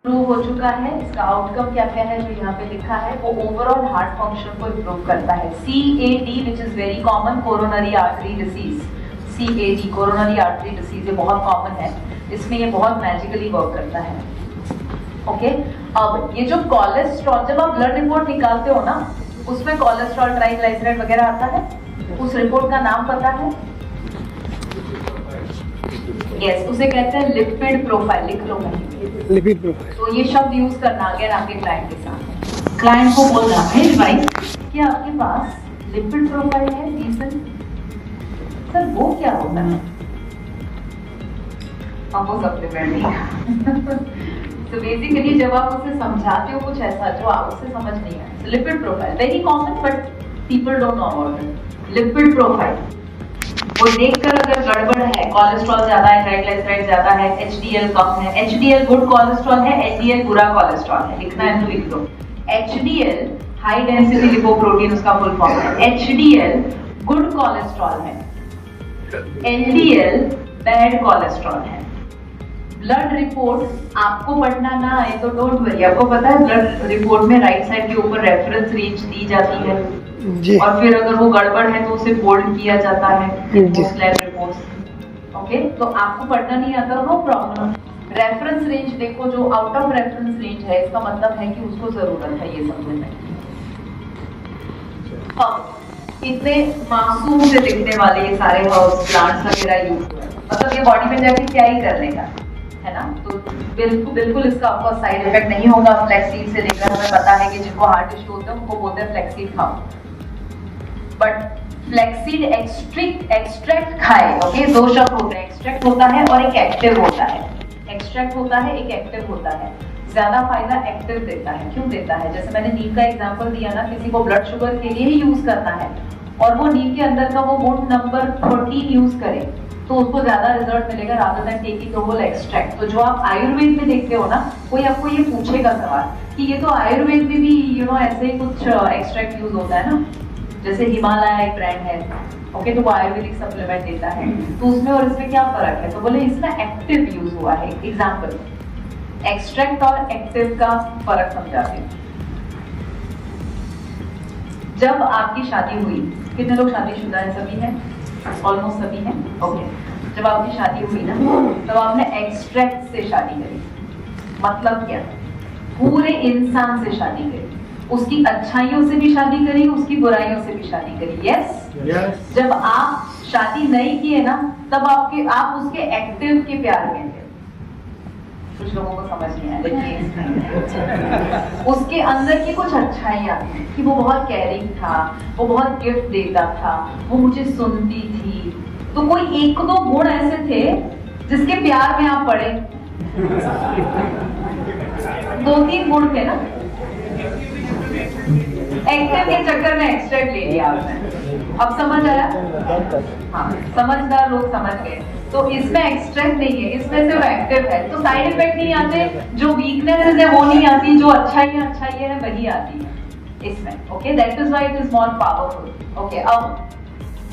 Prove हो चुका है। इसका आउटकम क्या क्या है जो यहाँ पे लिखा है, वो ओवरऑल हार्ट फंक्शन को इम्प्रूव करता है। CAD which is very common, coronary artery disease. CAD coronary artery disease, ये बहुत कॉमन है, इसमें ये बहुत मैजिकली वर्क करता है। ओके, अब ये जो कोलेस्ट्रॉल, जब आप ब्लड रिपोर्ट निकालते हो ना, उसमें कोलेस्ट्रॉल, ट्राइग्लिसराइड वगैरह आता है, उस रिपोर्ट का नाम पता है? यस, उसे कहते हैं लिपिड प्रोफाइल। लिख लो भाई, लिपिड प्रोफाइल। तो ये शब्द यूज करना अगर आपके क्लाइंट के साथ, क्लाइंट को बोलना है भाई कि आपके पास लिपिड प्रोफाइल है रीजन, सर वो क्या होता है? आपको सप्लीमेंट नहीं। तो बेसिकली जब आप उसे समझाते हो कुछ ऐसा जो आप उससे समझ नहीं आए, lipid profile very common but people don't know about it. Lipid profile, वो देखकर अगर गड़बड़ है, कोलेस्ट्रॉल ज्यादा है, ट्राइग्लिसराइड ज्यादा है, HDL कम है, HDL गुड कोलेस्ट्रॉल है, HDL बुरा कोलेस्ट्रॉल है, लिखना है तो लिख दो। HDL हाई डेंसिटी लिपोप्रोटीन उसका फुल फॉर्म है, HDL गुड कोलेस्ट्रॉल है, LDL बैड कोलेस्ट्रॉल है। ब्लड रिपोर्ट आपको पढ़ना ना आए तो डोंट वरी, आपको पता है ब्लड रिपोर्ट में राइट साइड के ऊपर रेफरेंस रेंज दी जाती है जी। और फिर अगर वो गड़बड़ है तो उसे बोल्ड किया जाता है मोस्ट लैब रिपोर्ट्स। ओके, तो आपको पढ़ना नहीं आता, नो प्रॉब्लम। रेफरेंस रेंज देखो, जो आउट ऑफ रेफरेंस रेंज है इसका मतलब है कि उसको जरूरत है ये सप्लीमेंट। अब इतने मासूम से दिखने वाले ये सारे हर्ब्स प्लांट्स वगैरह यूज हुए, मतलब ये बॉडी में जाके क्या ही करने का है ना, तो बिल्कुल इसका आपको साइड इफेक्ट नहीं होगा। फ्लैक्सीड से लेकर हमें पता है कि जिनको हार्ट इश्यू होता है उनको बोलते हैं फ्लैक्सीड खाओ, बट फ्लैक्सीड एक्सट्रैक्ट खाए। ओके, दो शब्द होते हैं, एक्सट्रैक्ट होता है और एक एक्टिव होता है। एक्सट्रैक्ट होता है, एक एक्टिव होता है। ज्यादा फायदा एक्टिव देता है। क्यों देता है? जैसे मैंने नीम का एग्जांपल दिया ना, किसी को ब्लड शुगर के लिए ही यूज करना है और वो नीम के अंदर का वो वुड नंबर 14 यूज करे तो उसको ज्यादा रिजल्ट मिलेगा rather than taking the whole extract. तो जो आप आयुर्वेद में देखते हो ना, कोई आपको ये पूछेगा सवाल कि ये तो आयुर्वेद में भी ऐसे ही कुछ एक्सट्रैक्ट यूज होता है ना, जैसे हिमालय एक ब्रांड है, ओके, तो वो आयुर्वेदिक सप्लीमेंट देता है, तो उसमें और इसमें क्या फर्क है? तो बोले इसमें एक्टिव यूज हुआ है। एग्जाम्पल, एक्सट्रैक्ट और एक्टिव का फर्क समझाते हैं। जब आपकी शादी हुई, कितने लोग शादीशुदा हैं? सभी हैं, ऑलमोस्ट सभी हैं। ओके, जब आपकी शादी हुई ना, तब आपने एक्सट्रैक्ट से शादी करी। मतलब क्या? पूरे इंसान से शादी करी, उसकी अच्छाइयों से भी शादी करी, उसकी बुराइयों से भी शादी करी। यस। जब आप शादी नहीं किए ना, तब आप उसके एक्टिव के प्यार में थे। कुछ लोगों को समझ नहीं आया, लेकिन उसके अंदर की कुछ अच्छाइयाँ कि वो बहुत केयरिंग था, वो बहुत गिफ्ट देता था, वो मुझे सुनती थी। तो कोई एक दो गुण ऐसे थे जिसके प्यार में आप पड़े, 2-3 गुण थे ना। एक्टिव के चक्कर में एक्सट्रैक्ट ले लिया आपने। अब समझ आया? हाँ, समझदार लोग समझ गए। तो इसमें एक्सट्रैक्ट नहीं है, इसमें सिर्फ एक्टिव है, तो साइड इफेक्ट नहीं आते, जो वीकनेसेस है वो नहीं आती, जो अच्छाइयाँ है वही आती है इसमें। Okay, that is why it is more powerful. Okay, अब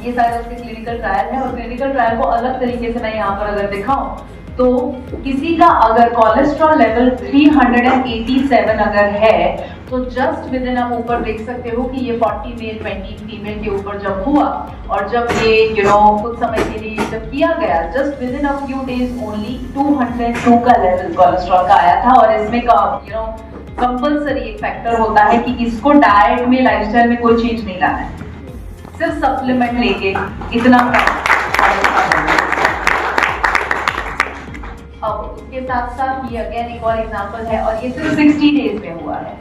ये सारे उसके क्लिनिकल ट्रायल है, और क्लिनिकल ट्रायल को अलग तरीके से मैं यहाँ पर अगर दिखाऊं तो किसी का अगर कोलेस्ट्रॉल लेवल 387 अगर है तो जस्ट विद इन, आप ऊपर देख सकते हो कि ये 40 मेल 20 फीमेल के ऊपर जब हुआ और जब ये कुछ समय के लिए जब किया गया, just with in a few days only 202 का लेवल कोलेस्ट्रॉल का आया था। और इसमें का कंपल्सरी एक फैक्टर होता है कि इसको डाइट में, लाइफस्टाइल में कोई चेंज नहीं लाना है, सिर्फ सप्लीमेंट लेके इतना। अब उसके साथ साथ ये अगेन एक और एग्जांपल है, और ये सिर्फ 60 डेज में हुआ है,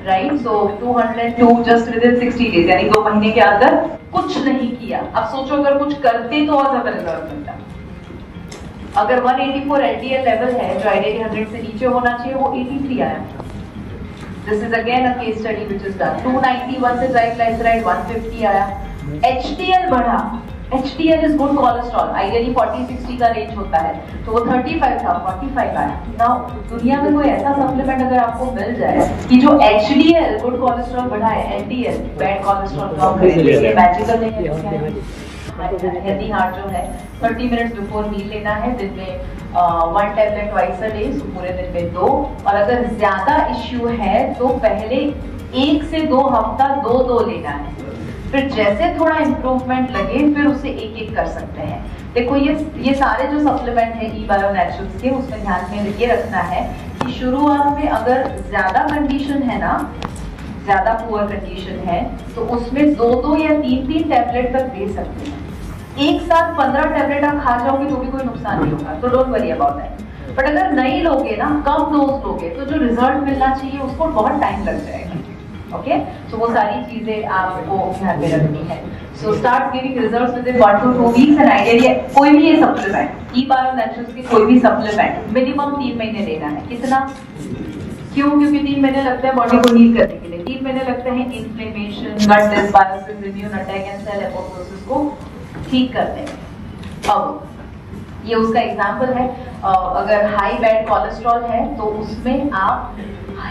right? So 202 just with in 60 days, यानी 2 महीने के अंदर कुछ नहीं किया। अब सोचो अगर कुछ करते तो और ज्यादा रिजल्ट मिलता। अगर 184 LDL लेवल है जो आइडियली 100 से नीचे होना चाहिए, वो 83 आया। This is again a case study which is done. 291 से ट्राइग्लिसराइड 150 आया। HDL बढ़ा, HDL is good cholesterol, ideally 40-60 का रेंज होता है, तो वो 35 था, 45 आया। नाउ दुनिया में कोई ऐसा सप्लीमेंट अगर आपको मिल जाए कि जो HDL गुड कोलेस्ट्रॉल बढ़ाए, LDL बैड कोलेस्ट्रॉल कम करे, मैजिकल नहीं है। हेल्दी हार्ट जो है 30 मिनट्स बिफोर मील लेना है, दिन में 1 टैबलेट ट्वाइस अ डे, पूरे दिन में 2, और अगर ज्यादा इश्यू है तो पहले 1 से 2 हफ्ता 2 लेना है, फिर जैसे थोड़ा इम्प्रूवमेंट लगे फिर उसे 1 कर सकते हैं। देखो ये सारे जो सप्लीमेंट है E-Bio Naturals के, उसमें ध्यान में ये रखना है कि शुरुआत में अगर ज्यादा कंडीशन है ना, ज्यादा पुअर कंडीशन है, तो उसमें 2 या 3 टैबलेट तक दे सकते हैं। एक साथ 15 टैबलेट आप खा जाओगे तो भी कोई नुकसान नहीं होगा, तो don't worry about that. But अगर नहीं लोगे ना, कम डोज लोगे, तो जो रिजल्ट मिलना चाहिए उसको बहुत टाइम लग जाएगा। ओके, तो वो सारी चीजें आपको ध्यान में रखनी है। So start giving results with in 1 to 2 weeks and ideally कोई भी ये सप्लीमेंट E-Bio Naturals के कोई भी सप्लीमेंट मिनिमम 3 महीने लेना है। कितना? क्यों? क्योंकि 3 महीने लगते हैं बॉडी को हील करने के लिए, 3 महीने लगते हैं inflammation, gut dysbiosis, immune attack and cell apoptosis को ठीक करने में। अब ये उसका एग्जांपल है। अगर हाई बैड कोलेस्ट्रॉल है तो उसमें आप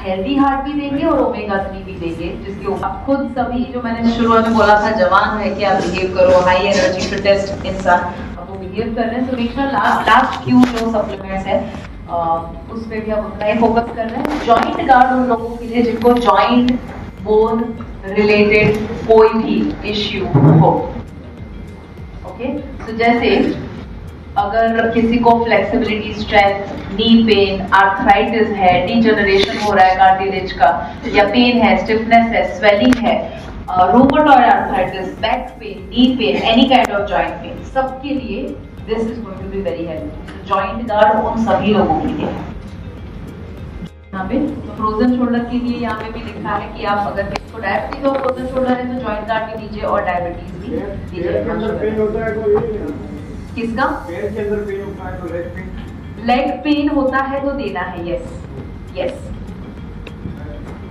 हेल्दी हार्ट भी देंगे और ओमेगा 3 भी देंगे, जिसके ऊपर आप खुद सभी, जो मैंने शुरुआत में बोला था, जवान है कि आप बिहेव करो, हाई एनर्जी फिटेस्ट इंसान अब वो बिहेव कर रहे हैं, तो नेचुरल लास्ट फ्यू जो सप्लीमेंट्स है उसमें भी आप उतना ही फोकस कर रहे हैं। जॉइंट गार्ड उन लोगों के लिए जिनको जॉइंट बोन रिलेटेड कोई भी इश्यू हो। ओके, तो जैसे अगर किसी को flexibility, strength, knee pain, arthritis है, डीजनरेशन हो रहा है कार्टिलेज का, या पेन है, स्टिफनेस है, स्वेलिंग है, rheumatoid arthritis, back pain, knee pain, any kind of joint pain, सबके लिए this is going to be very helpful. Joint Guard उन सभी लोगों के लिए। यहाँ पे फ्रोजन शोल्डर के लिए यहाँ पे भी लिखा है कि आप अगर किसी को डायबिटीज और फ्रोजन शोल्डर है तो जॉइंट गार्ड भी दीजिए और डायबिटीज भी दीजिए। किसका? पैर के अंदर पेन होता है तो लेग पेन होता है तो देना है। यस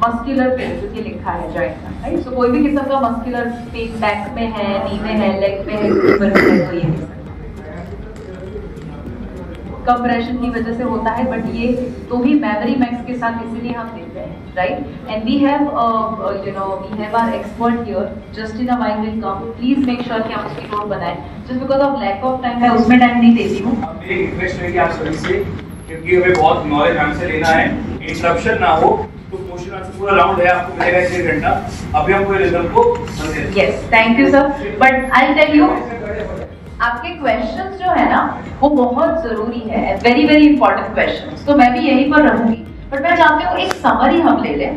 मस्कुलर पेन जो कि लिखा है जॉइंट का, राइट। सो कोई भी किस्म का मस्कुलर पेन बैक में है, नी में है, लेग में है, ऊपर में है, तो ये कंप्रेशन की वजह से होता है, बट ये तो भी मेमोरी मैक्स के साथ इसीलिए हम देते हैं, right. And we have our expert here, Justina while will come, please make sure कि आप उसकी नोट बनाएं, just because of lack of time मैं उसमें टाइम नहीं देती हूँ। मेरी रिक्वेस्ट है कि आप सभी से, क्योंकि हमें बहुत नॉलेज हमसे लेना है, इंटरप्शन ना हो, तो क्वेश्चन आंसर पूरा राउंड है, आपको मिलेगा 1 घंटा। अभी हम पूरे रिजल्ट को समझें। Yes, thank you sir, but I will tell you आपके क्वेश्चंस जो है ना वो बहुत जरूरी है, वेरी वेरी इंपॉर्टेंट क्वेश्चंस, तो मैं भी यहीं पर रहूंगी, बट मैं चाहती हूँ एक समरी हम ले लें,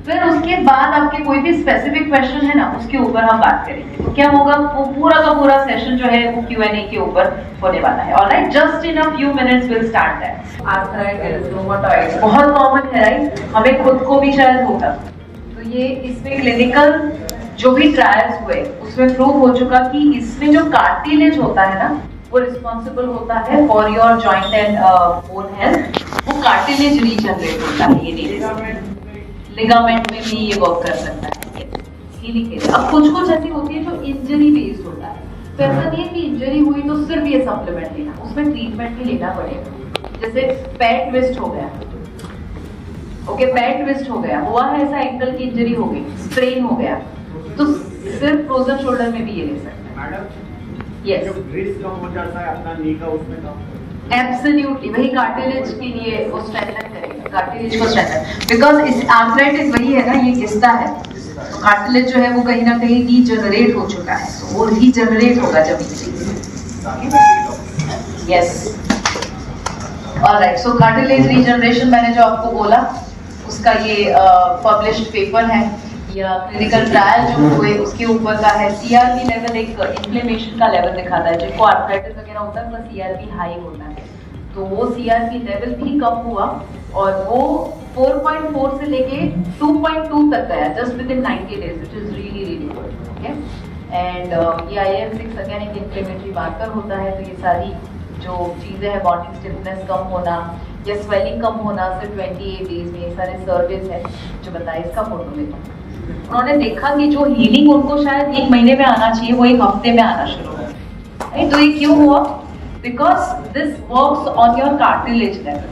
फिर उसके बाद आपके कोई भी स्पेसिफिक क्वेश्चन है ना उसके ऊपर हम बात करेंगे। तो क्या होगा, वो पूरा का पूरा सेशन जो है वो Q&A के ऊपर होने वाला है। Alright, just in a few minutes will start that. Arthritis, rheumatoid बहुत कॉमन है, राइट, हमें खुद को भी शायद होगा। तो ये इसमें क्लिनिकल जो भी ट्रायल्स हुए उसमें प्रूव हो चुका कि इसमें जो कार्टिलेज होता है ना वो रिस्पॉन्सिबल होता है for your joint and bone health. वो कार्टिलेज रीजनरेट होता है, ये लिगामेंट में भी ये वर्क कर सकता है, हीलिंग के लिए। अब कुछ ऐसी होती है जो इंजरी बेस्ड होता है, तो ऐसा नहीं है कि इंजरी हुई तो सिर्फ ये सप्लीमेंट लेना, उसमें ट्रीटमेंट भी लेना पड़ेगा। जैसे पैर ट्विस्ट हो गया, ओके, पैर ट्विस्ट हो गया, हुआ है ऐसा, एंकल की इंजरी हो गई, स्ट्रेन हो गया, तो सिर्फ फ्रोजन शोल्डर में भी ये ले सकते हैं। मैडम, यस, जो ग्रीस कम हो जाता है अपना नी का, उसमें कम एब्सोल्युटली वही कार्टिलेज के लिए वो स्ट्रेंथन करेगा, कार्टिलेज को स्ट्रेंथन, बिकॉज इस आर्थराइटिस वही है ना, ये किस्ता है, तो कार्टिलेज जो है वो कहीं ना कहीं डीजनरेट हो चुका है, तो वो रीजनरेट होगा जब यस। ऑलराइट, सो कार्टिलेज रीजनरेशन मैंने जो आपको बोला उसका ये पब्लिश्ड पेपर है या क्लिनिकल ट्रायल जो हुए उसके ऊपर का है। CRP लेवल एक इन्फ्लेमेशन का लेवल दिखाता है, जिनको आर्थराइटिस वगैरह होता है तो CRP हाई होता है, तो वो CRP लेवल भी कम हुआ और वो 4.4 से लेके 2.2 तक गया just with in 90 days, which is really really good. Okay, and ये IL-6 अगेन एक इन्फ्लेमेटरी मार्कर होता है, तो ये सारी जो चीजें हैं, बॉडी स्टिफनेस कम होना या स्वेलिंग कम होना सिर्फ 28 डेज में, ये सारे सर्विस है जो बताए। इसका फोटो देखो, उन्होंने देखा कि जो हीलिंग उनको शायद 1 महीने में आना चाहिए वो 1 हफ्ते में आना शुरू हो गया। तो ये क्यों हुआ? Because this works on your cartilage level,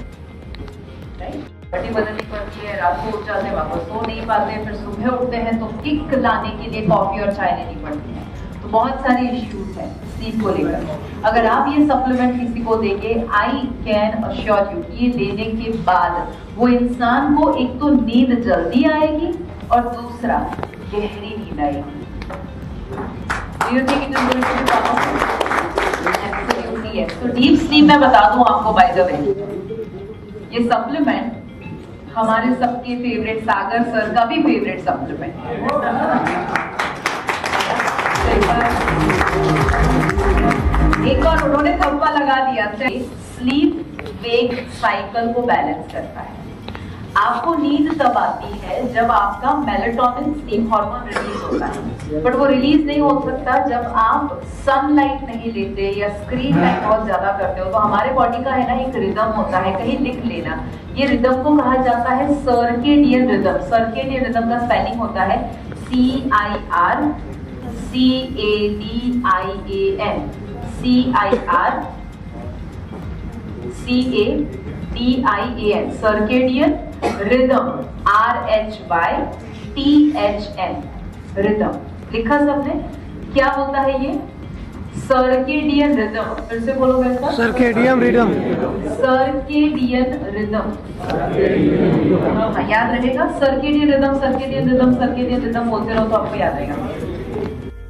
right. Body बदलनी पड़ती है, रात को उठ जाते हैं, वापस सो नहीं पाते, फिर सुबह उठते हैं तो किक लाने के लिए कॉफी और चाय लेनी पड़ती है, तो बहुत सारे इश्यूज हैं स्लीप को लेकर। अगर आप ये सप्लीमेंट किसी को देंगे, आई कैन अश्योर यू, ये लेने के बाद वो इंसान को एक तो नींद जल्दी आएगी और दूसरा गहरी नींद आएगी। Do you think it is going to be powerful? Absolutely yes. तो डीप स्लीप मैं बता दूं आपको बाय द वे, ये सप्लीमेंट हमारे सबके फेवरेट सागर सर का भी फेवरेट सप्लीमेंट है। एक बार उन्होंने थप्पा लगा दिया, स्लीप वेक साइकिल को बैलेंस करता है। आपको नींद तब आती है जब आपका मेलेटोनिन स्लीप हार्मोन रिलीज होता है, बट वो रिलीज नहीं हो सकता जब आप सनलाइट नहीं लेते या स्क्रीन टाइम बहुत ज्यादा करते हो। तो हमारे बॉडी का है ना एक रिदम होता है, कहीं लिख लेना, ये रिदम को कहा जाता है सर्केडियन रिदम। सर्केडियन रिदम का स्पेलिंग होता है CIRCADIAN, CIRCADIAN, circadian rhythm, RHYTHN, rhythm. लिखा सबने? क्या होता है ये? Circadian rhythm. फिर से बोलो मेरे साथ, सर्केडियन रिदम। सर्केडियन रिदम, हाँ याद रहेगा, circadian rhythm, circadian rhythm, circadian rhythm बोलते रहो तो आपको याद रहेगा।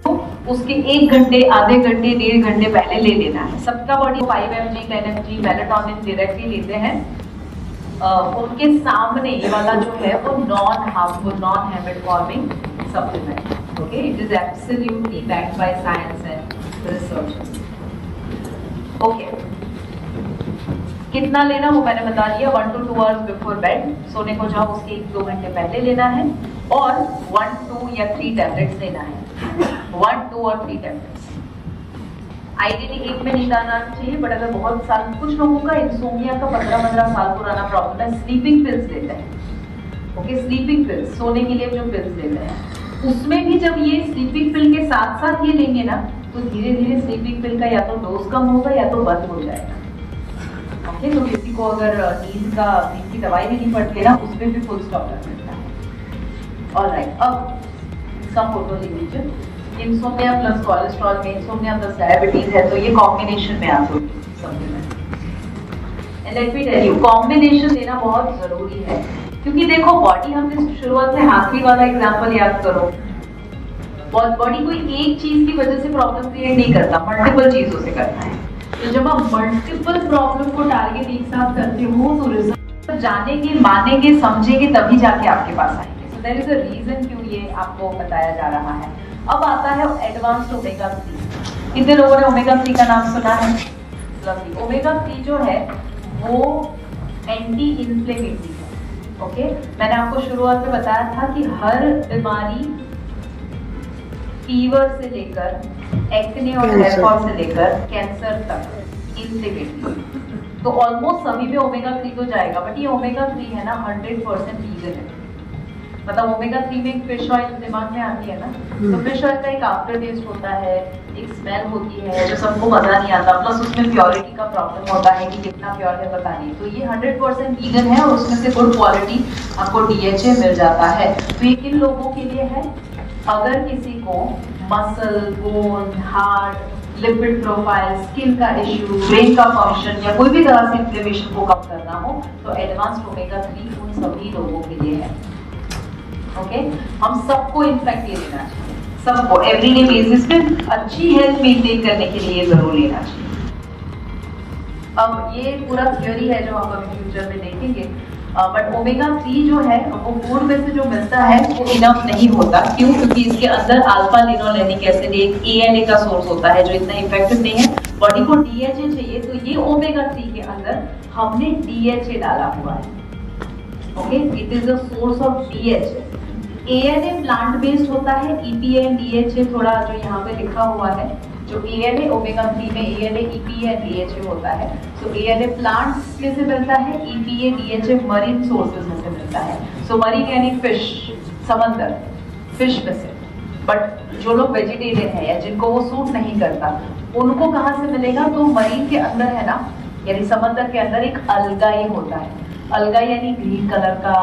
तो उसके 1 घंटे, आधे घंटे, 1.5 घंटे पहले ले लेना है। सबका body 5mg 10mg melatonin directly लेते हैं। उनके सामने ये वाला जो है वो non harmful, non habit forming supplement. Okay, it is absolutely backed by science and research. Okay, कितना लेना वो मैंने बता दिया, 1 to 2 hours बिफोर बेड, सोने को जाओ उसके 1-2 घंटे पहले लेना है, और 1, 2 या 3 टैबलेट्स लेना है, 1, 2 और 3 टैबलेट्स। आइडियली 1 में नींद आना चाहिए, बट अगर बहुत साल, कुछ लोगों का इंसोम्निया का 15-15 साल पुराना प्रॉब्लम है, स्लीपिंग पिल्स लेते हैं। ओके, स्लीपिंग पिल्स, सोने के लिए जो पिल्स लेते हैं, उसमें भी जब ये स्लीपिंग पिल के साथ साथ ये लेंगे ना, तो धीरे धीरे स्लीपिंग पिल का या तो डोज कम होगा या तो बंद हो जाएगा। ओके, तो किसी को अगर नींद की दवाई लेनी पड़ती है ना, उसमें भी फुल स्टॉप लग सकता है। ऑलराइट, अब इसका फोटो ले लीजिए। इंसोम्निया प्लस कोलेस्ट्रॉल में इंसोम्निया प्लस डायबिटीज है, तो ये कॉम्बिनेशन में आप लोग supplement. And let me tell you, combination लेना बहुत जरूरी है, क्योंकि देखो बॉडी, हमने शुरुआत में हाथी वाला एग्जांपल याद करो, बॉडी कोई एक चीज की वजह से प्रॉब्लम क्रिएट नहीं करता, मल्टीपल चीजों से करता है। तो जब आप मल्टीपल प्रॉब्लम को टारगेट एक साथ करते हो तो रिजल्ट जानेंगे, मानेंगे, समझेंगे, तभी जाके आपके पास आएंगे। So there is a reason क्यों ये आपको बताया जा रहा है। अब आता है एडवांस्ड ओमेगा 3। कितने लोगों ने ओमेगा 3 का नाम सुना है? ओमेगा 3 जो है वो एंटी इंफ्लेमेटरी है। ओके, मैंने आपको शुरुआत में बताया था कि हर बीमारी, फीवर से लेकर एक्ने और हेयर फॉल से लेकर कैंसर तक इंफ्लेमेटरी, तो ऑलमोस्ट सभी में ओमेगा 3 तो जाएगा। बट ये ओमेगा 3 है ना 100% वीगन है। मतलब ओमेगा 3 में फिश ऑयल दिमाग में आती है ना, तो फिश ऑयल का एक आफ्टर टेस्ट होता है, एक स्मेल होती है जो सबको मजा नहीं आता, प्लस उसमें प्योरिटी का प्रॉब्लम होता है कि कितना प्योर है पता नहीं। तो ये 100% वीगन है और उसमें से गुड क्वालिटी आपको DHA मिल जाता है। तो ये किन लोगों के लिए है? अगर किसी को muscle, bone, heart, lipid profile, skin का इश्यू, ब्रेन का फंक्शन या कोई भी तरह से इन्फ्लेमेशन को कम करना हो, तो एडवांस्ड ओमेगा 3 उन सभी लोगों के लिए है। ओके, हम सबको इनफैक्ट ये लेना चाहिए, सबको एवरीडे बेसिस पे अच्छी हेल्थ मेंटेन करने के लिए जरूर लेना चाहिए। अब ये पूरा थ्योरी है जो हम अभी फ्यूचर में देखेंगे, बट ओमेगा 3 जो है वो फूड में से जो मिलता है वो इनफ नहीं होता। क्यों? क्योंकि इसके अंदर अल्फा लिनोलेनिक एसिड, एक ALA का सोर्स होता है जो इतना इफेक्टिव नहीं है। बॉडी को DHA चाहिए, तो ये ओमेगा 3 के अंदर हमने DHA डाला हुआ है। Okay, it is a source of DHA। ALA plant based होता है, EPA एंड DHA थोड़ा जो यहाँ पे लिखा हुआ है, जो ALA ओमेगा 3 में ALA, EPA एंड DHA होता है। सो ALA प्लांट्स में से मिलता है, EPA DHA मरीन सोर्सेज में से मिलता है। सो मरीन यानी फिश, समंदर, फिश में से। बट जो लोग वेजिटेरियन है या जिनको वो सूट नहीं करता, उनको कहाँ से मिलेगा? तो मरीन के अंदर है ना, यानी समंदर के अंदर एक अलगाई होता है। अलगाई यानी ग्रीन कलर का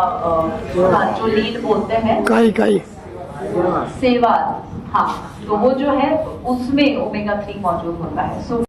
जो लील बोलते हैं, काई सेवाल, हाँ, तो वो जो है उसमें ओमेगा 3 मौजूद होता है। सो